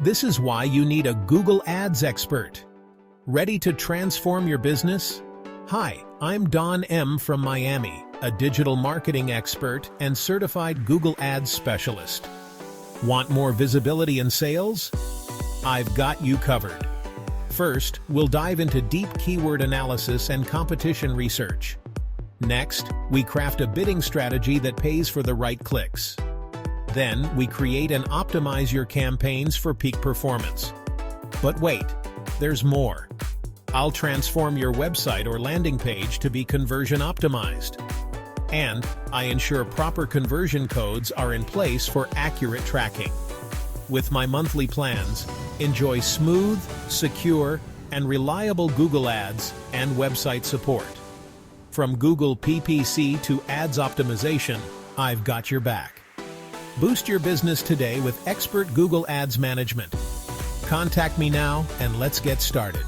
This is why you need a Google Ads expert. Ready to transform your business? Hi, I'm Don M. from Miami, a digital marketing expert and certified Google Ads specialist. Want more visibility and sales? I've got you covered. First, we'll dive into deep keyword analysis and competition research. Next, we craft a bidding strategy that pays for the right clicks. Then, we create and optimize your campaigns for peak performance. But wait, there's more. I'll transform your website or landing page to be conversion optimized. And I ensure proper conversion codes are in place for accurate tracking. With my monthly plans, enjoy smooth, secure, and reliable Google Ads and website support. From Google PPC to ads optimization, I've got your back. Boost your business today with expert Google Ads management. Contact me now and let's get started.